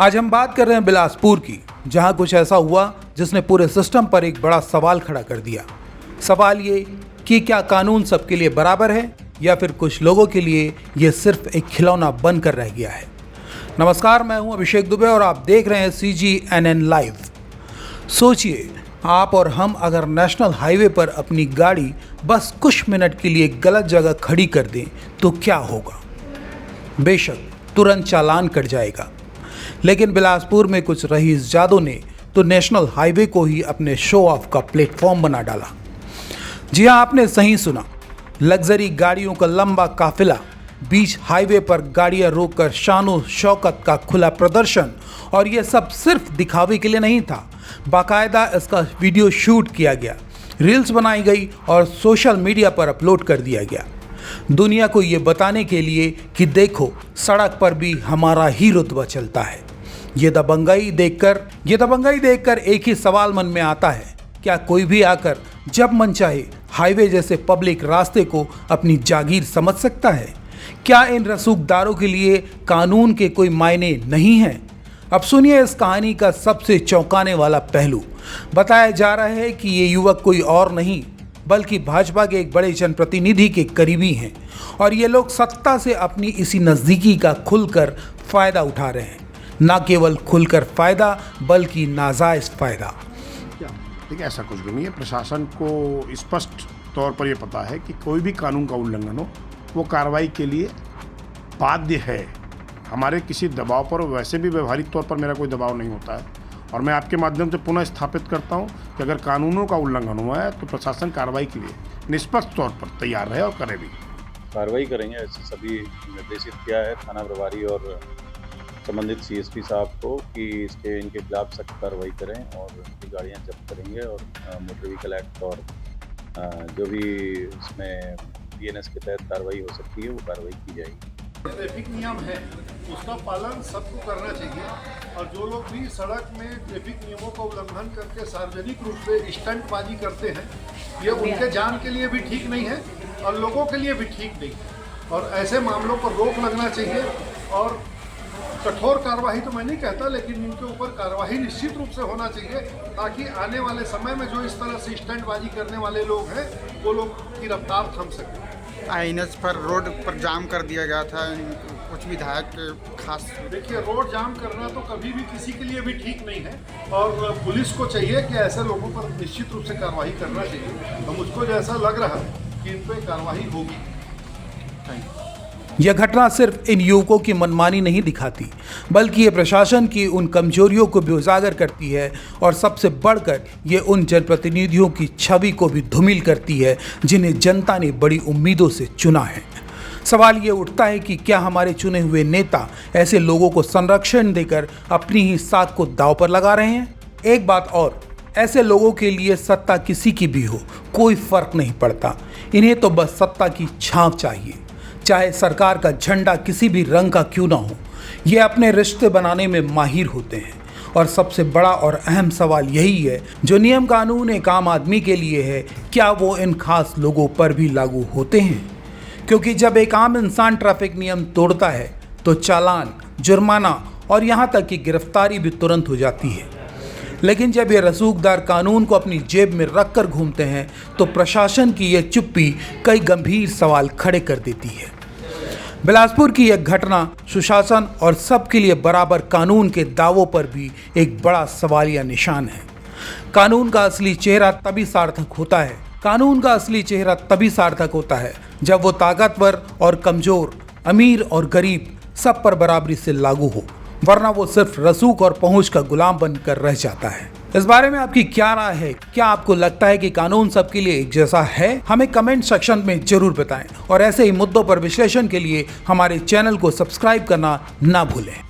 आज हम बात कर रहे हैं बिलासपुर की, जहां कुछ ऐसा हुआ जिसने पूरे सिस्टम पर एक बड़ा सवाल खड़ा कर दिया। सवाल ये कि क्या कानून सबके लिए बराबर है या फिर कुछ लोगों के लिए यह सिर्फ एक खिलौना बनकर रह गया है। नमस्कार, मैं हूं अभिषेक दुबे और आप देख रहे हैं CGNN लाइव। सोचिए, आप और हम अगर नेशनल हाईवे पर अपनी गाड़ी बस कुछ मिनट के लिए गलत जगह खड़ी कर दें तो क्या होगा? बेशक तुरंत चालान कट जाएगा, लेकिन बिलासपुर में कुछ रईसजादों ने तो नेशनल हाईवे को ही अपने शो ऑफ का प्लेटफॉर्म बना डाला। जी हाँ, आपने सही सुना, लग्जरी गाड़ियों का लंबा काफिला, बीच हाईवे पर गाड़ियां रोककर शानो शौकत का खुला प्रदर्शन। और यह सब सिर्फ दिखावे के लिए नहीं था, बाकायदा इसका वीडियो शूट किया गया, रील्स बनाई गई और सोशल मीडिया पर अपलोड कर दिया गया, दुनिया को ये बताने के लिए कि देखो, सड़क पर भी हमारा ही रुतबा चलता है। ये दबंगाई देखकर एक ही सवाल मन में आता है, क्या कोई भी आकर जब मन चाहे हाईवे जैसे पब्लिक रास्ते को अपनी जागीर समझ सकता है? क्या इन रसूखदारों के लिए कानून के कोई मायने नहीं हैं? अब सुनिए इस कहानी का सबसे चौंकाने वाला पहलू। बताया जा रहा है कि ये युवक कोई और नहीं बल्कि भाजपा के एक बड़े जनप्रतिनिधि के करीबी हैं और ये लोग सत्ता से अपनी इसी नज़दीकी का खुलकर फ़ायदा उठा रहे हैं। न केवल खुलकर फ़ायदा बल्कि नाजायज़ फ़ायदा। देखिए, ऐसा कुछ भी नहीं है। प्रशासन को स्पष्ट तौर पर यह पता है कि कोई भी कानून का उल्लंघन हो वो कार्रवाई के लिए बाध्य है। हमारे किसी दबाव पर, वैसे भी व्यवहारिक तौर पर मेरा कोई दबाव नहीं होता है और मैं आपके माध्यम से पुनः स्थापित करता हूं कि अगर कानूनों का उल्लंघन हुआ है तो प्रशासन कार्रवाई के लिए निष्पक्ष तौर पर तैयार रहे और करे भी। कार्रवाई करेंगे, ऐसे सभी निर्देशित किया है थाना प्रभारी और संबंधित CSP साहब को कि इनके खिलाफ सख्त कार्रवाई करें और उनकी गाड़ियाँ जब्त करेंगे और मोटर व्हीकल एक्ट और जो भी इसमें BNS के तहत कार्रवाई हो सकती है वो कार्रवाई की जाएगी। ट्रैफिक नियम है, उसका पालन सबको करना चाहिए और जो लोग भी सड़क में ट्रैफिक नियमों का उल्लंघन करके सार्वजनिक रूप से स्टंटबाजी करते हैं, ये उनके जान के लिए भी ठीक नहीं है और लोगों के लिए भी ठीक नहीं है और ऐसे मामलों पर रोक लगना चाहिए और कठोर कार्रवाई तो मैं नहीं कहता, लेकिन इनके ऊपर कार्रवाई निश्चित रूप से होना चाहिए ताकि आने वाले समय में जो इस तरह से स्टंटबाजी करने वाले लोग हैं वो लोग की रफ्तार थम सके। INS पर रोड पर जाम कर दिया गया था, कुछ विधायक के खास। देखिए, रोड जाम करना तो कभी भी किसी के लिए भी ठीक नहीं है और पुलिस को चाहिए कि ऐसे लोगों पर निश्चित रूप से कार्रवाई करना चाहिए। तो मुझको जैसा लग रहा है कि इन पर कार्रवाई होगी। यह घटना सिर्फ इन युवकों की मनमानी नहीं दिखाती, बल्कि ये प्रशासन की उन कमजोरियों को भी उजागर करती है और सबसे बढ़कर ये उन जनप्रतिनिधियों की छवि को भी धूमिल करती है जिन्हें जनता ने बड़ी उम्मीदों से चुना है। सवाल ये उठता है कि क्या हमारे चुने हुए नेता ऐसे लोगों को संरक्षण देकर अपनी ही साख को दांव पर लगा रहे हैं? एक बात और, ऐसे लोगों के लिए सत्ता किसी की भी हो कोई फर्क नहीं पड़ता, इन्हें तो बस सत्ता की छांव चाहिए, चाहे सरकार का झंडा किसी भी रंग का क्यों ना हो। ये अपने रिश्ते बनाने में माहिर होते हैं और सबसे बड़ा और अहम सवाल यही है, जो नियम कानून एक आम आदमी के लिए है, क्या वो इन खास लोगों पर भी लागू होते हैं? क्योंकि जब एक आम इंसान ट्रैफिक नियम तोड़ता है तो चालान, जुर्माना और यहाँ तक कि गिरफ्तारी भी तुरंत हो जाती है, लेकिन जब ये रसूखदार कानून को अपनी जेब में रखकर घूमते हैं तो प्रशासन की यह चुप्पी कई गंभीर सवाल खड़े कर देती है। बिलासपुर की यह घटना सुशासन और सबके लिए बराबर कानून के दावों पर भी एक बड़ा सवालिया निशान है। कानून का असली चेहरा तभी सार्थक होता है जब वो ताकतवर और कमजोर, अमीर और गरीब सब पर बराबरी से लागू हो, वरना वो सिर्फ रसूख और पहुंच का गुलाम बनकर रह जाता है। इस बारे में आपकी क्या राय है? क्या आपको लगता है कि कानून सबके लिए एक जैसा है? हमें कमेंट सेक्शन में जरूर बताएं और ऐसे ही मुद्दों पर विश्लेषण के लिए हमारे चैनल को सब्सक्राइब करना ना भूलें।